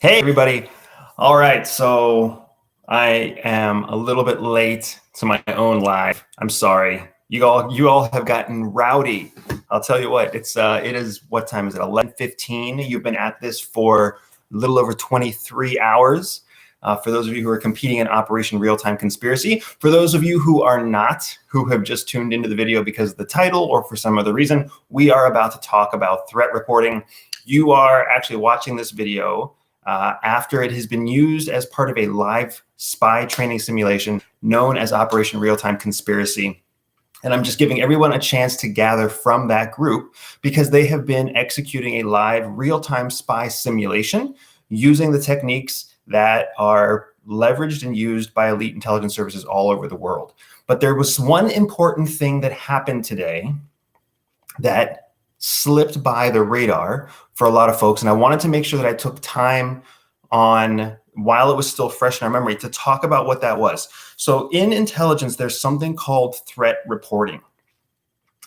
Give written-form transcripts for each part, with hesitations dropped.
Hey, everybody. All right, so I am a little bit late to my own live. I'm sorry. You all have gotten rowdy. I'll tell you what, it is, what time is it? 11:15. You've been at this for a little over 23 hours. For those of you who are competing in Operation Real-Time Conspiracy, for those of you who are not, who have just tuned into the video because of the title or for some other reason, we are about to talk about threat reporting. You are actually watching this video after it has been used as part of a live spy training simulation known as Operation Real-Time Conspiracy. And I'm just giving everyone a chance to gather from that group because they have been executing a live real-time spy simulation using the techniques that are leveraged and used by elite intelligence services all over the world. But there was one important thing that happened today that slipped by the radar for a lot of folks. And I wanted to make sure that I took time on, while it was still fresh in our memory, to talk about what that was. So in intelligence, there's something called threat reporting.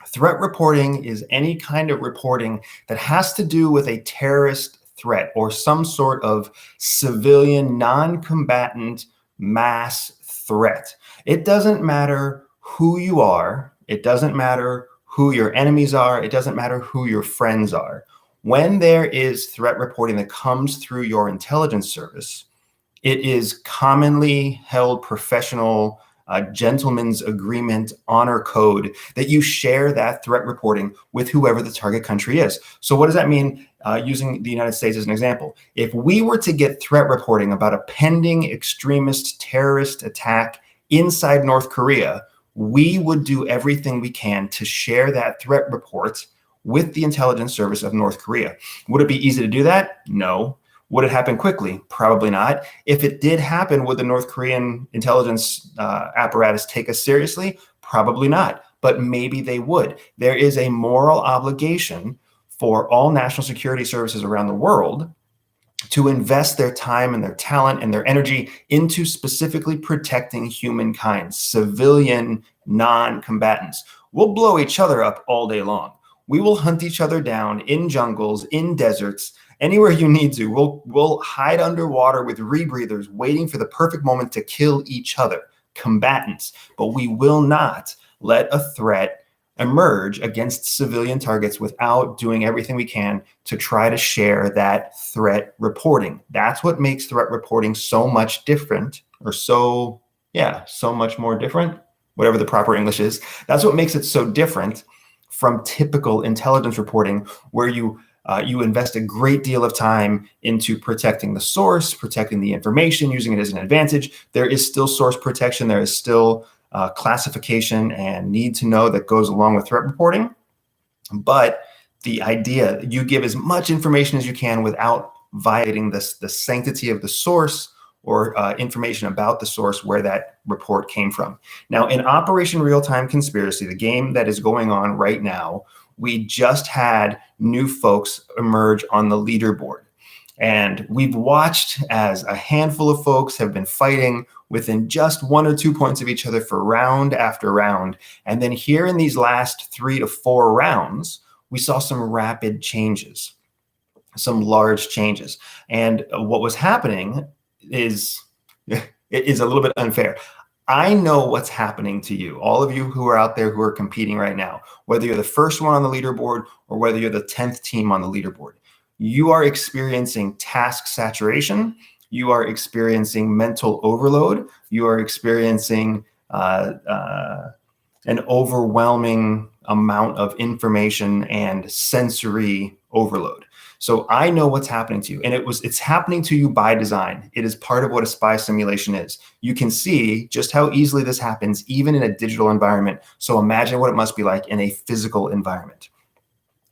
Threat reporting is any kind of reporting that has to do with a terrorist threat or some sort of civilian, non-combatant mass threat. It doesn't matter who you are. It doesn't matter who your enemies are. It doesn't matter who your friends are. When there is threat reporting that comes through your intelligence service, it is commonly held professional gentleman's agreement honor code that you share that threat reporting with whoever the target country is. So what does that mean? Using the United States as an example, if we were to get threat reporting about a pending extremist terrorist attack inside North Korea, we would do everything we can to share that threat report with the intelligence service of North Korea. Would it be easy to do that? No. Would it happen quickly? Probably not. If it did happen, would the North Korean intelligence apparatus take us seriously? Probably not, but maybe they would. There is a moral obligation for all national security services around the world to invest their time and their talent and their energy into specifically protecting humankind, civilian non-combatants. We'll blow each other up all day long. We will hunt each other down in jungles, in deserts, anywhere you need to. We'll hide underwater with rebreathers, waiting for the perfect moment to kill each other, combatants. But we will not let a threat emerge against civilian targets without doing everything we can to try to share that threat reporting. That's what makes threat reporting so much different, or so much more different, whatever the proper English is. That's what makes it so different from typical intelligence reporting, where you invest a great deal of time into protecting the source, protecting the information, using it as an advantage. There is still source protection. There is still classification and need to know that goes along with threat reporting. But the idea, you give as much information as you can without violating the sanctity of the source or information about the source where that report came from. Now, in Operation Real-Time Conspiracy, the game that is going on right now, we just had new folks emerge on the leaderboard. And we've watched as a handful of folks have been fighting within just 1 or 2 points of each other for round after round. And then here in these last 3 to 4 rounds, we saw some rapid changes, some large changes. And what was happening is a little bit unfair. I know what's happening to you, all of you who are out there who are competing right now, whether you're the first one on the leaderboard or whether you're the 10th team on the leaderboard. You are experiencing task saturation. You are experiencing mental overload. You are experiencing an overwhelming amount of information and sensory overload. So I know what's happening to you, and it's happening to you by design. It is part of what a spy simulation is. You can see just how easily this happens, even in a digital environment. So imagine what it must be like in a physical environment.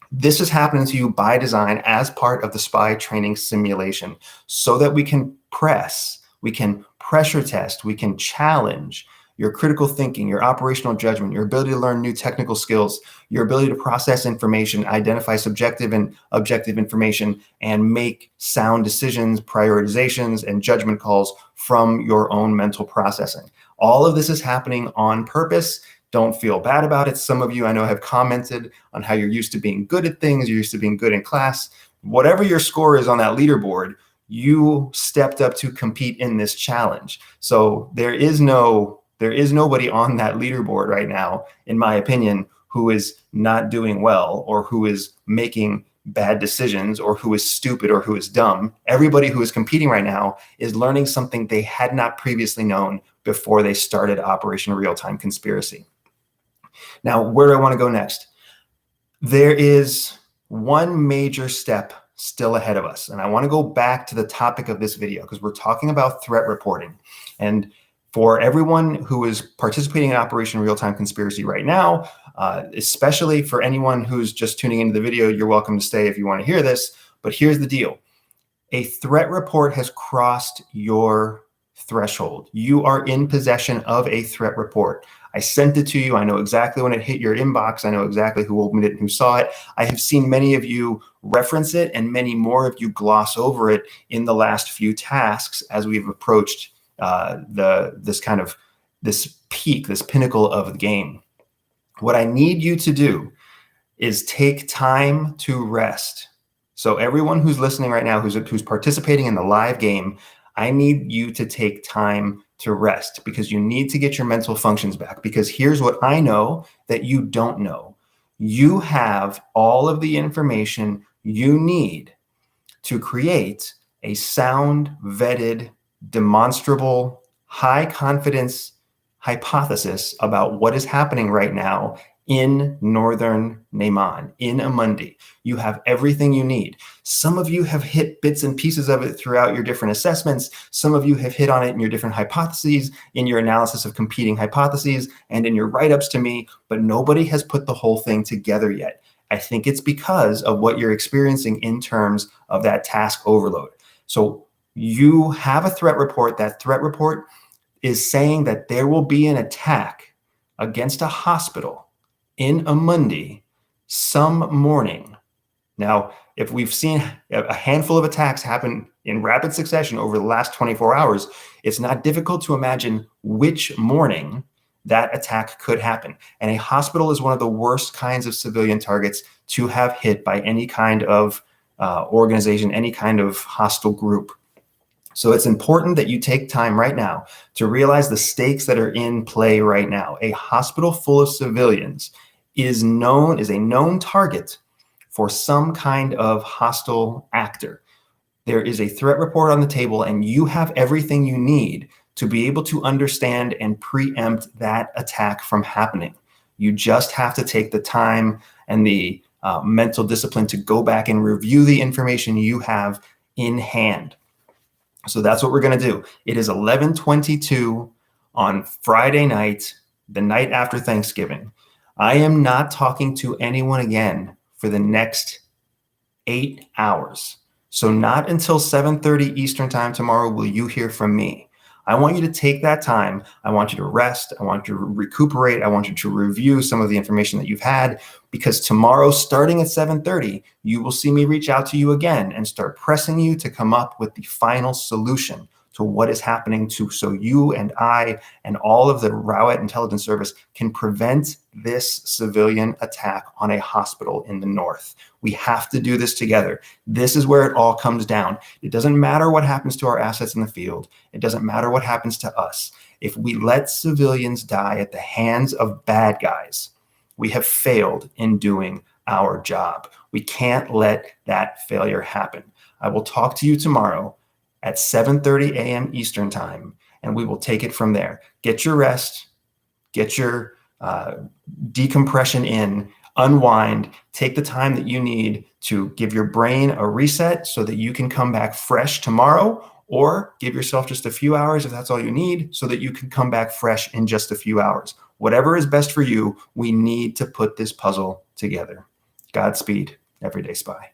This is happening to you by design as part of the spy training simulation so that we can pressure test, we can challenge your critical thinking, your operational judgment, your ability to learn new technical skills, your ability to process information, identify subjective and objective information, and make sound decisions, prioritizations, and judgment calls from your own mental processing. All of this is happening on purpose. Don't feel bad about it. Some of you I know have commented on how you're used to being good at things, you're used to being good in class. Whatever your score is on that leaderboard, You stepped up to compete in this challenge. So there is nobody on that leaderboard right now, in my opinion, who is not doing well or who is making bad decisions or who is stupid or who is dumb. Everybody who is competing right now is learning something they had not previously known before they started Operation Real-Time Conspiracy. Now, where do I want to go next? There is one major step still ahead of us. And I want to go back to the topic of this video because we're talking about threat reporting. And for everyone who is participating in Operation Real-Time Conspiracy right now, especially for anyone who's just tuning into the video, you're welcome to stay if you want to hear this. But here's the deal. A threat report has crossed your threshold. You are in possession of a threat report. I sent it to you. I know exactly when it hit your inbox. I know exactly who opened it and who saw it. I have seen many of you reference it and many more of you gloss over it in the last few tasks as we've approached this peak, this pinnacle of the game. What I need you to do is take time to rest. So everyone who's listening right now, who's participating in the live game, I need you to take time to rest because you need to get your mental functions back. Because here's what I know that you don't know. You have all of the information you need to create a sound, vetted, demonstrable, high confidence hypothesis about what is happening right now in northern Neman, in Amundi. You have everything you need. Some of you have hit bits and pieces of it throughout your different assessments. Some of you have hit on it in your different hypotheses, in your analysis of competing hypotheses, and in your write-ups to me, but nobody has put the whole thing together yet. I think it's because of what you're experiencing in terms of that task overload. So you have a threat report. That threat report is saying that there will be an attack against a hospital in Amundi some morning. Now, if we've seen a handful of attacks happen in rapid succession over the last 24 hours, it's not difficult to imagine which morning that attack could happen. And a hospital is one of the worst kinds of civilian targets to have hit by any kind of organization, any kind of hostile group. So it's important that you take time right now to realize the stakes that are in play right now. A hospital full of civilians is a known target for some kind of hostile actor. There is a threat report on the table, and you have everything you need to be able to understand and preempt that attack from happening. You just have to take the time and the mental discipline to go back and review the information you have in hand. So that's what we're going to do. It is 11:22 on Friday night, the night after Thanksgiving. I am not talking to anyone again for the next 8 hours. So not until 7:30 Eastern time tomorrow will you hear from me. I want you to take that time. I want you to rest. I want you to recuperate. I want you to review some of the information that you've had, because tomorrow, starting at 7:30, you will see me reach out to you again and start pressing you to come up with the final solution to what is happening so you and I and all of the Rowett Intelligence Service can prevent this civilian attack on a hospital in the north. We have to do this together. This is where it all comes down. It doesn't matter what happens to our assets in the field. It doesn't matter what happens to us. If we let civilians die at the hands of bad guys, we have failed in doing our job. We can't let that failure happen. I will talk to you tomorrow at 7:30 a.m. Eastern time, and we will take it from there. Get your rest, get your decompression in, unwind, take the time that you need to give your brain a reset so that you can come back fresh tomorrow, or give yourself just a few hours if that's all you need so that you can come back fresh in just a few hours. Whatever is best for you, we need to put this puzzle together. Godspeed, Everyday Spy.